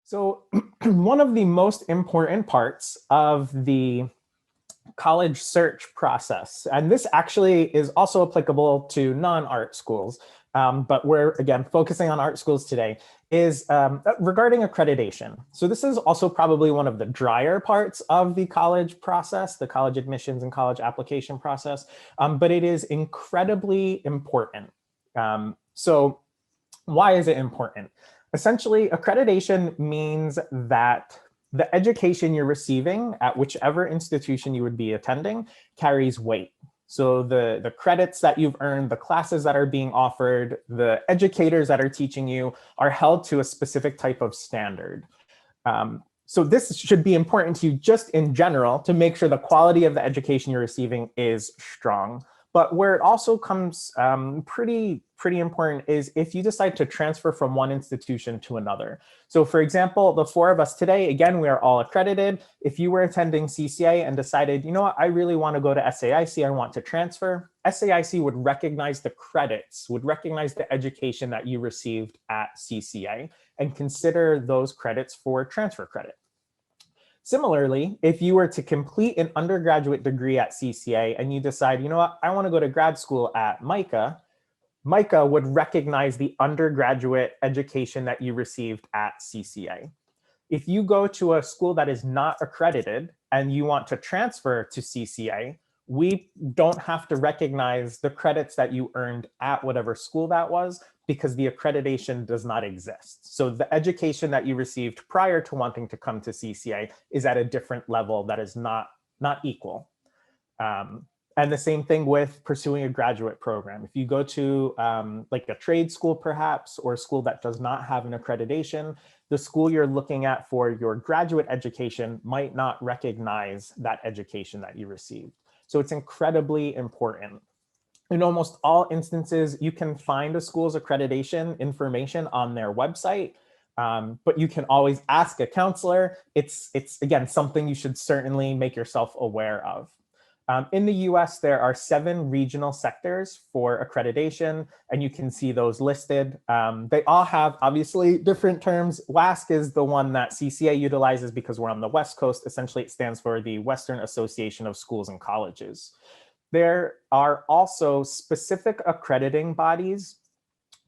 So one of the most important parts of the college search process, and this actually is also applicable to non-art schools, but we're, again, focusing on art schools today, is regarding accreditation. So this is also probably one of the drier parts of the college process, the college admissions and college application process, but it is incredibly important. So why is it important? Essentially, accreditation means that the education you're receiving at whichever institution you would be attending carries weight. So the credits that you've earned, the classes that are being offered, the educators that are teaching you are held to a specific type of standard. So this should be important to you just in general to make sure the quality of the education you're receiving is strong. But where it also comes pretty important is if you decide to transfer from one institution to another. So for example, the four of us today, again, we are all accredited. If you were attending CCA and decided, you know what, I really want to go to SAIC, I want to transfer, SAIC would recognize the credits, would recognize the education that you received at CCA and consider those credits for transfer credit. Similarly, if you were to complete an undergraduate degree at CCA and you decide, you know what, I want to go to grad school at MICA, MICA would recognize the undergraduate education that you received at CCA. If you go to a school that is not accredited and you want to transfer to CCA, we don't have to recognize the credits that you earned at whatever school that was because the accreditation does not exist. So the education that you received prior to wanting to come to CCA is at a different level that is not equal. And the same thing with pursuing a graduate program. If you go to like a trade school perhaps, or a school that does not have an accreditation, the school you're looking at for your graduate education might not recognize that education that you received. So it's incredibly important. In almost all instances, you can find a school's accreditation information on their website, but you can always ask a counselor. It's again, something you should certainly make yourself aware of. In the US, there are 7 regional sectors for accreditation, and you can see those listed. They all have, obviously, different terms. WASC is the one that CCA utilizes because we're on the West Coast. Essentially, it stands for the Western Association of Schools and Colleges. There are also specific accrediting bodies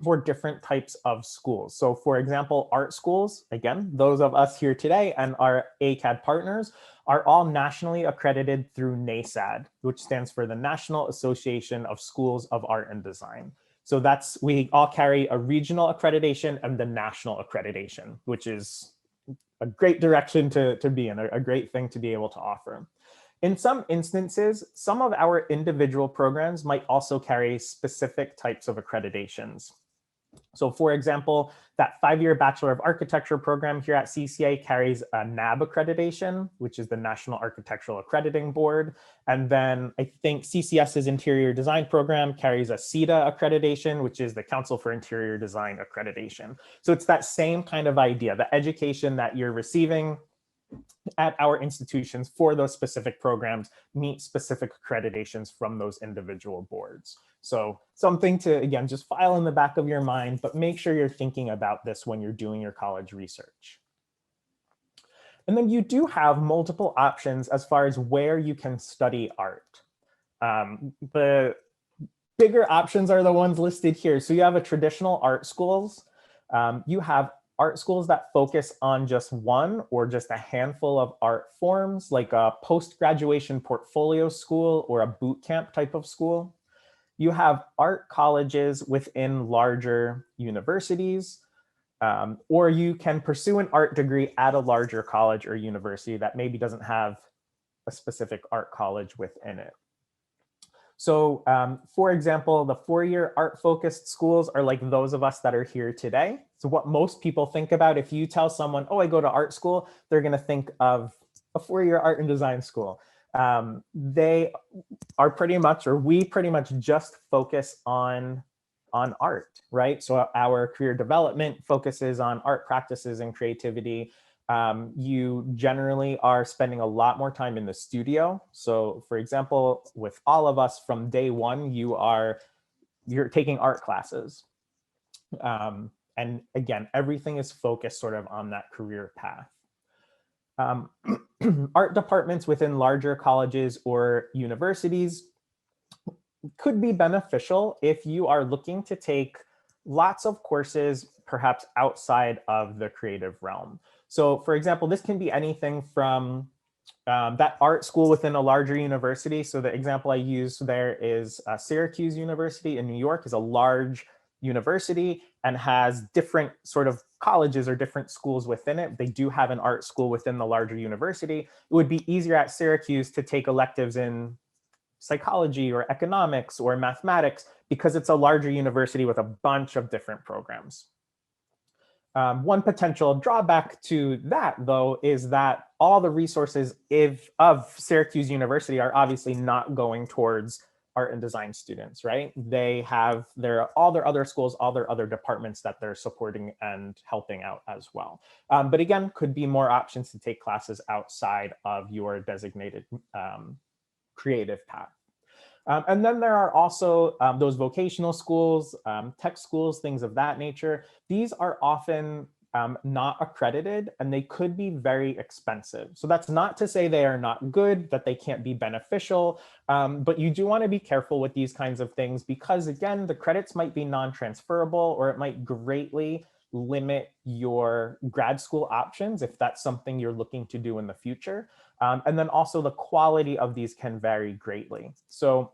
for different types of schools. So for example, art schools, again, those of us here today and our ACAD partners are all nationally accredited through NASAD, which stands for the National Association of Schools of Art and Design. So we all carry a regional accreditation and the national accreditation, which is a great direction to be in, a great thing to be able to offer. In some instances, some of our individual programs might also carry specific types of accreditations. So for example, that 5-year Bachelor of Architecture program here at CCA carries a NAB accreditation, which is the National Architectural Accrediting Board. And then I think CCS's Interior Design program carries a CETA accreditation, which is the Council for Interior Design accreditation. So it's that same kind of idea, the education that you're receiving at our institutions for those specific programs meet specific accreditations from those individual boards. So something to, again, just file in the back of your mind, but make sure you're thinking about this when you're doing your college research. And then you do have multiple options as far as where you can study art. The bigger options are the ones listed here. So you have a traditional art schools. You have art schools that focus on just one or just a handful of art forms, like a post-graduation portfolio school or a boot camp type of school. You have art colleges within larger universities, or you can pursue an art degree at a larger college or university that maybe doesn't have a specific art college within it. So for example, the 4-year art-focused schools are like those of us that are here today. So what most people think about, if you tell someone, oh, I go to art school, they're going to think of a 4-year art and design school. They are pretty much, or we pretty much just focus on art, right? So our career development focuses on art practices and creativity. You generally are spending a lot more time in the studio. So for example, with all of us from day one, you're taking art classes. And again, everything is focused sort of on that career path. Art departments within larger colleges or universities could be beneficial if you are looking to take lots of courses, perhaps outside of the creative realm. So for example, this can be anything from that art school within a larger university. So the example I used there is Syracuse University in New York is a large university and has different sort of colleges or different schools within it. They do have an art school within the larger university. It would be easier at Syracuse to take electives in psychology or economics or mathematics because it's a larger university with a bunch of different programs. One potential drawback to that, though, is that all the resources of Syracuse University are obviously not going towards art and design students, right? They have all their other schools, all their other departments that they're supporting and helping out as well. But again, could be more options to take classes outside of your designated creative path. And then there are also those vocational schools, tech schools, things of that nature. These are often not accredited and they could be very expensive. So that's not to say they are not good, that they can't be beneficial, but you do want to be careful with these kinds of things because again, the credits might be non-transferable or it might greatly limit your grad school options if that's something you're looking to do in the future. And then also the quality of these can vary greatly. So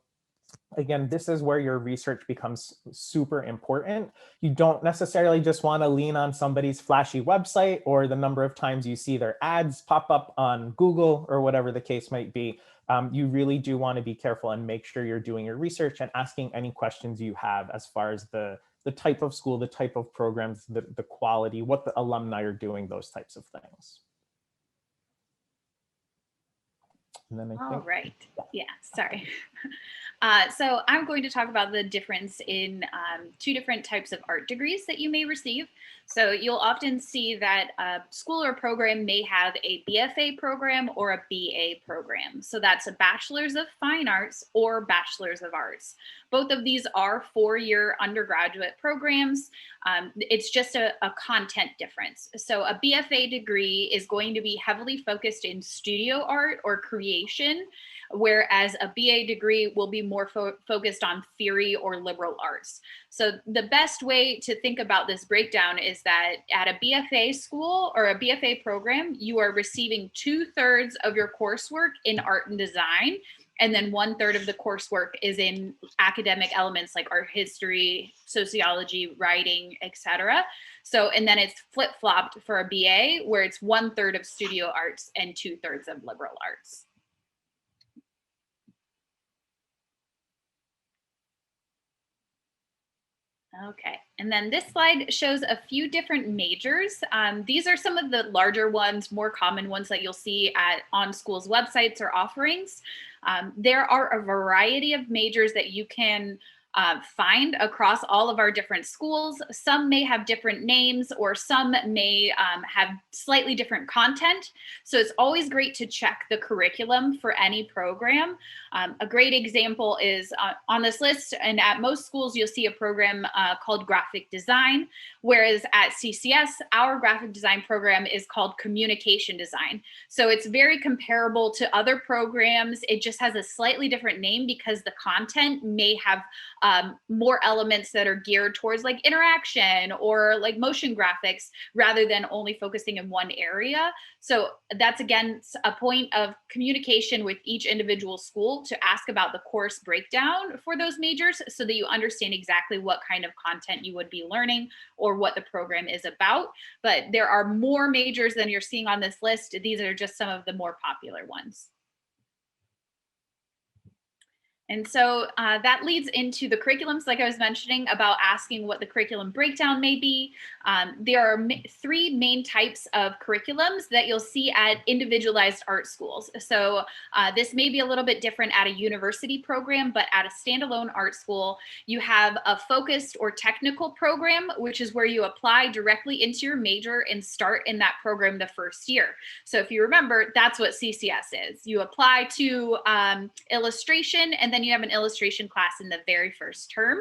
again, this is where your research becomes super important. You don't necessarily just want to lean on somebody's flashy website or the number of times you see their ads pop up on Google or whatever the case might be. You really do want to be careful and make sure you're doing your research and asking any questions you have as far as the type of school, the type of programs, the quality, what the alumni are doing, those types of things. And then All right. Yeah, sorry. So I'm going to talk about the difference in two different types of art degrees that you may receive. So you'll often see that a school or program may have a BFA program or a BA program. So that's a Bachelor's of Fine Arts or Bachelor's of Arts. Both of these are four-year undergraduate programs. It's just a content difference. So a BFA degree is going to be heavily focused in studio art or creation, whereas a BA degree will be more focused on theory or liberal arts. So the best way to think about this breakdown is that at a BFA school or a BFA program, you are receiving 2/3 of your coursework in art and design, and then 1/3 of the coursework is in academic elements like art history, sociology, writing, etc. So, and then it's flip-flopped for a BA where it's 1/3 of studio arts and 2/3 of liberal arts. Okay, and then this slide shows a few different majors. These are some of the larger ones, more common ones that you'll see on schools' websites or offerings. There are a variety of majors that you can find across all of our different schools. Some may have different names or some may have slightly different content. So it's always great to check the curriculum for any program. A great example is on this list, and at most schools, you'll see a program called graphic design, whereas at CCS, our graphic design program is called communication design. So it's very comparable to other programs. It just has a slightly different name because the content may have more elements that are geared towards like interaction or like motion graphics rather than only focusing in one area. So that's again a point of communication with each individual school to ask about the course breakdown for those majors so that you understand exactly what kind of content you would be learning or what the program is about. But there are more majors than you're seeing on this list. These are just some of the more popular ones. And so that leads into the curriculums, like I was mentioning, about asking what the curriculum breakdown may be. There are three main types of curriculums that you'll see at individualized art schools. So this may be a little bit different at a university program, but at a standalone art school, you have a focused or technical program, which is where you apply directly into your major and start in that program the first year. So if you remember, that's what CCS is. You apply to illustration, and then you have an illustration class in the very first term.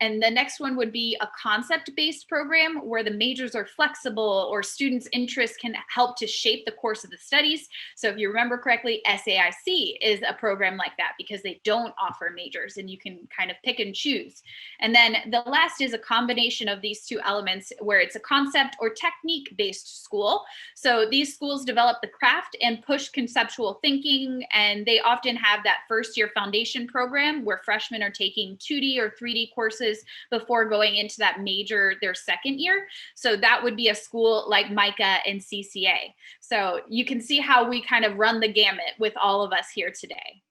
And the next one would be a concept-based program where the majors are flexible or students' interests can help to shape the course of the studies. So if you remember correctly, SAIC is a program like that because they don't offer majors and you can kind of pick and choose. And then the last is a combination of these two elements where it's a concept or technique-based school. So these schools develop the craft and push conceptual thinking, and they often have that first year foundation program where freshmen are taking 2D or 3D courses before going into that major their second year. So that would be a school like MICA and CCA. So you can see how we kind of run the gamut with all of us here today.